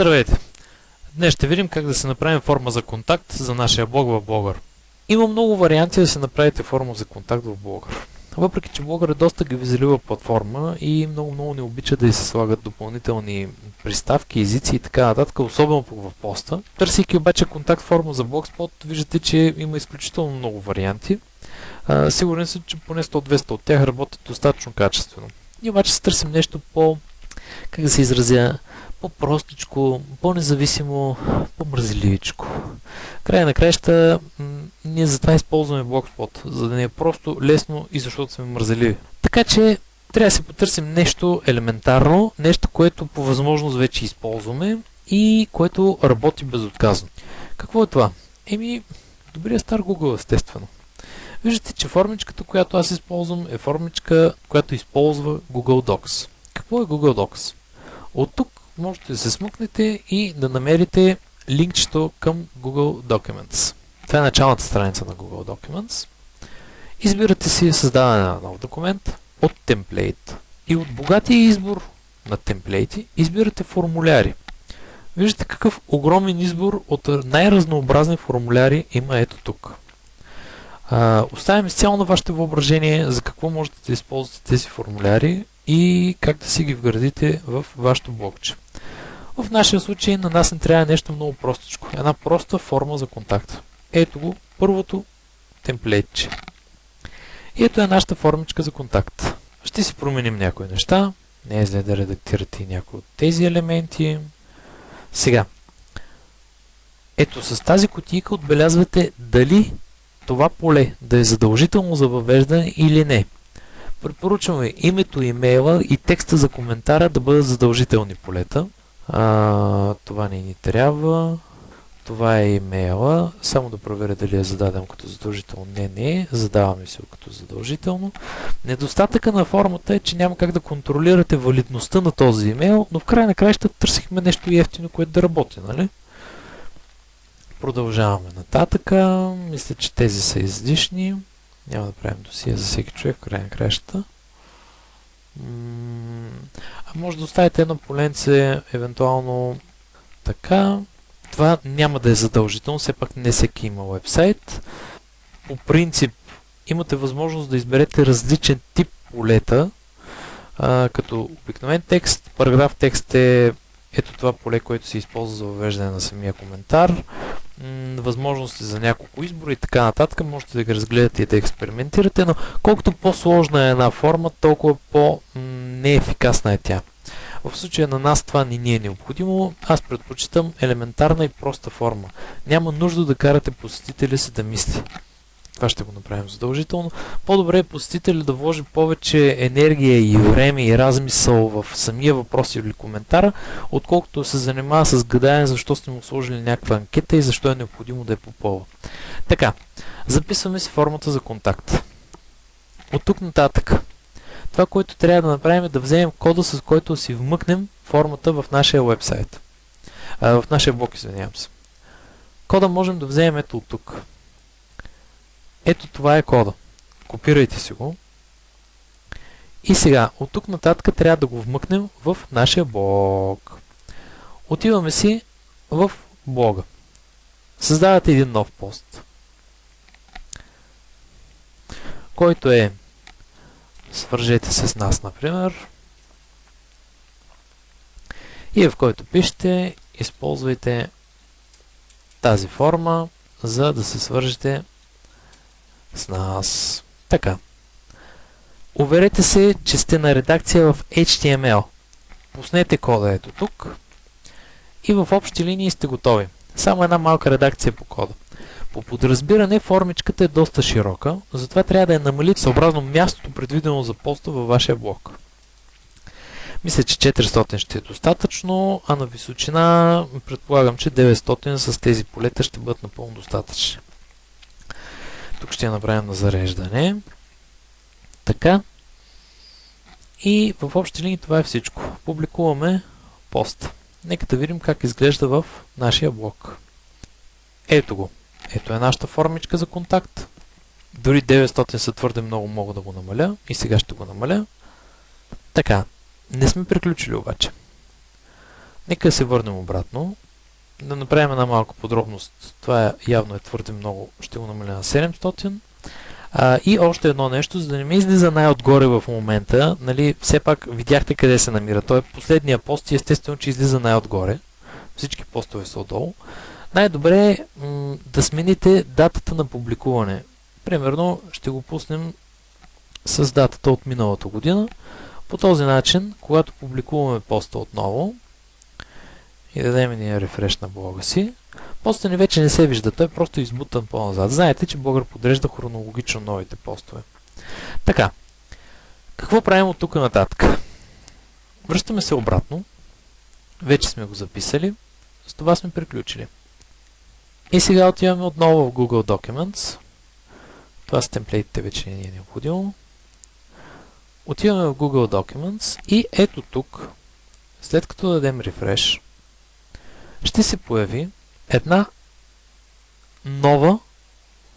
Здравейте! Днес ще видим как да се направим форма за контакт за нашия блог в Blogger. Има много варианти да се направите форма за контакт в Blogger. Въпреки че Blogger е доста гавизелива платформа и много не обича да й се слагат допълнителни приставки, езици и така нататък, особено пък в поста. Търсейки обаче контакт форма за Blogspot, виждате, че има изключително много варианти. Сигурен съм, че поне 100-200 от тях работят достатъчно качествено. Ние обаче се търсим нещо как да се изразя, по-простичко, по-независимо, по-мързеливичко. Края на краища, ние затова използваме Blogspot, за да ни е просто лесно и защото сме мързеливи. Така че трябва да си потърсим нещо елементарно, нещо, което по възможност вече използваме и което работи безотказно. Какво е това? Добрия стар Google, естествено. Виждате, че формичката, която аз използвам, е формичка, която използва Google Docs. Какво е Google Docs? От тук можете да се смъкнете и да намерите линкчето към Google Documents. Това е началната страница на Google Documents. Избирате си създаване на нов документ от темплейт. И от богатия избор на темплейти избирате формуляри. Виждате какъв огромен избор от най-разнообразни формуляри има ето тук. Оставям изцяло на вашето въображение за какво можете да използвате тези формуляри и как да си ги вградите в вашето блогче. В нашия случай на нас не трябва нещо много простичко. Една проста форма за контакт. Ето го, първото темплейтче. И ето е нашата формичка за контакт. Ще си променим някои неща. Не е зле да редактирате и някои от тези елементи. Сега, ето с тази кутийка отбелязвате дали това поле да е задължително за въвеждане или не. Препоръчваме името, имейла и текста за коментара да бъдат задължителни полета. Това не ни трябва. Това е имейла. Само да проверя дали е зададен като задължително. Не е. Задаваме се като задължително. Недостатъка на формата е, че няма как да контролирате валидността на този имейл, но в край на краища търсихме нещо ефтино, което да работи, нали? Продължаваме нататъка. Мисля, че тези са излишни. Няма да правим досия за всеки човек в край на краищата. Може да оставите едно поленце, евентуално така. Това няма да е задължително, все пак не всеки има уебсайт. По принцип, имате възможност да изберете различен тип полета, като обикновен текст. Параграф текст е ето това поле, което се използва за въвеждане на самия коментар. Възможности за няколко избора и така нататък. Можете да ги разгледате и да експериментирате, но колкото по-сложна е една форма, толкова по-неефикасна е тя. В случая на нас това не ни е необходимо. Аз предпочитам елементарна и проста форма. Няма нужда да карате посетителя си да мисли. Това ще го направим задължително. По-добре е посетителя да вложи повече енергия и време и размисъл в самия въпрос или коментара, отколкото се занимава с гадаене защо сте му сложили някаква анкета и защо е необходимо да я попълва. Така, записваме си формата за контакт. От тук нататък, това, което трябва да направим е да вземем кода, с който си вмъкнем формата в нашия вебсайт. В нашия блог, извинявам се. Кода можем да вземем ето от тук. Ето това е кода. Копирайте си го. И сега, от тук нататък трябва да го вмъкнем в нашия блог. Отиваме си в блога. Създавате един нов пост, който е свържете се с нас, например, и в който пишете, използвайте тази форма, за да се свържете с нас. Така. Уверете се, че сте на редакция в HTML. Пуснете кода ето тук и в общи линии сте готови. Само една малка редакция по кода. По подразбиране формичката е доста широка, затова трябва да я намалите съобразно мястото, предвидено за поста във вашия блог. Мисля, че 400 ще е достатъчно, а на височина предполагам, че 900 с тези полета ще бъдат напълно достатъчни. Тук ще я направим на зареждане. Така. И в общи линии това е всичко. Публикуваме пост. Нека да видим как изглежда в нашия блог. Ето го. Ето е нашата формичка за контакт. Дори 900 са твърде много, мога да го намаля. И сега ще го намаля. Така. Не сме приключили обаче. Нека да се върнем обратно. Да направим една малка подробност. Това явно е твърде много. Ще го намаля на 700. И още едно нещо, за да не ми излиза най-отгоре в момента. Нали, все пак видяхте къде се намира. Той е последния пост и естествено, че излиза най-отгоре. Всички постове са отдолу. Най-добре е да смените датата на публикуване. Примерно ще го пуснем с датата от миналата година. По този начин, когато публикуваме поста отново и дадем един рефреш на блога си, постът ни вече не се вижда, той е просто избутан по-назад. Знаете, че Blogger подрежда хронологично новите постове. Така, какво правим от тук нататък? Връщаме се обратно. Вече сме го записали. С това сме приключили. И сега отиваме отново в Google Documents. Това с темплейтите вече не е необходимо. Отиваме в Google Documents и ето тук, след като дадем refresh, ще се появи една нова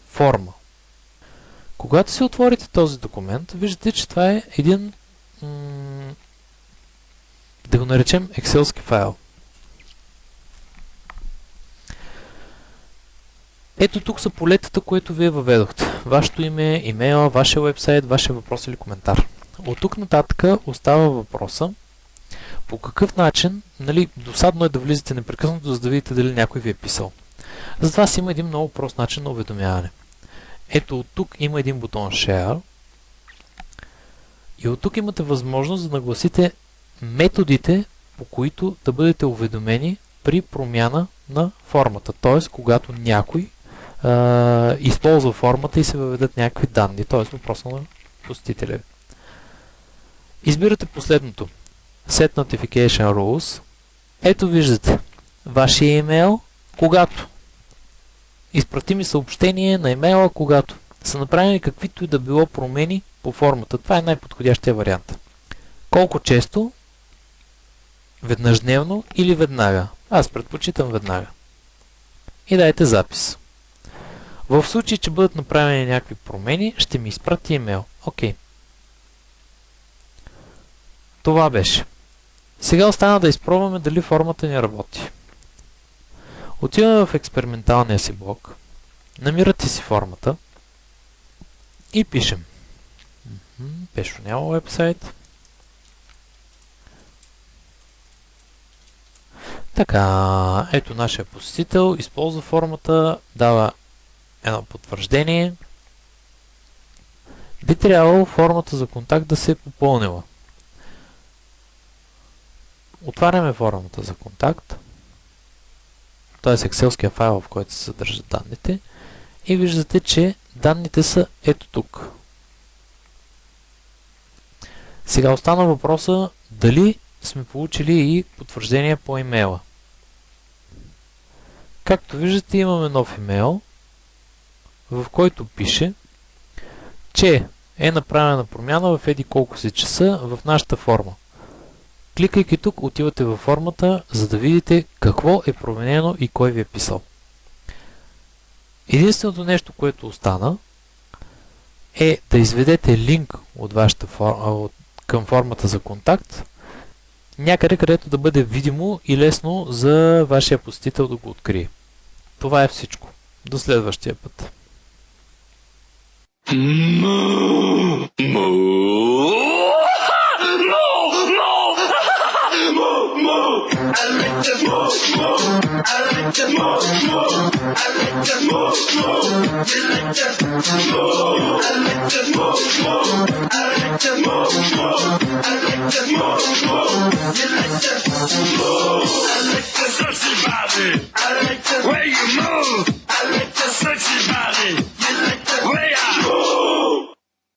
форма. Когато си отворите този документ, виждате, че това е един, да го наречем, екселски файл. Ето тук са полетата, които вие въведохте. Вашето име, имейла, вашия вебсайт, вашия въпрос или коментар. От тук нататък остава въпроса по какъв начин, нали, досадно е да влизате непрекъснато, за да видите дали някой ви е писал. Затова си има един много прост начин на уведомяване. Ето от тук има един бутон Share и от тук имате възможност да нагласите методите, по които да бъдете уведомени при промяна на формата. Т.е. когато някой използва формата и се въведат някакви данни. Т.е. въпроса на посетителя. Избирате последното. Set Notification Rules. Ето виждате вашия имейл, когато изпрати ми съобщение на имейла, когато са направени каквито и да било промени по формата. Това е най-подходящия вариант. Колко често? Веднъж дневно или веднага? Аз предпочитам веднага. И дайте запис. В случай, че бъдат направени някакви промени, ще ми изпрати имейл. Окей. Това беше. Сега остана да изпробваме дали формата ни работи. Отиваме в експерименталния си блог, намирате си формата и пишем. Пешо няма вебсайт. Така, ето нашия посетител, използва формата, дава едно потвърждение. Би трябвало формата за контакт да се е попълнила. Отваряме формата за контакт, т.е. екселския файл, в който се съдържат данните, и виждате, че данните са ето тук. Сега остана въпроса дали сме получили и потвърждение по имейла. Както виждате, имаме нов имейл, в който пише, че е направена промяна в еди колко си часа в нашата форма. Кликайки тук, отивате във формата, за да видите какво е променено и кой ви е писал. Единственото нещо, което остана, е да изведете линк от вашата към формата за контакт, някъде, където да бъде видимо и лесно за вашия посетител да го открие. Това е всичко. До следващия път. I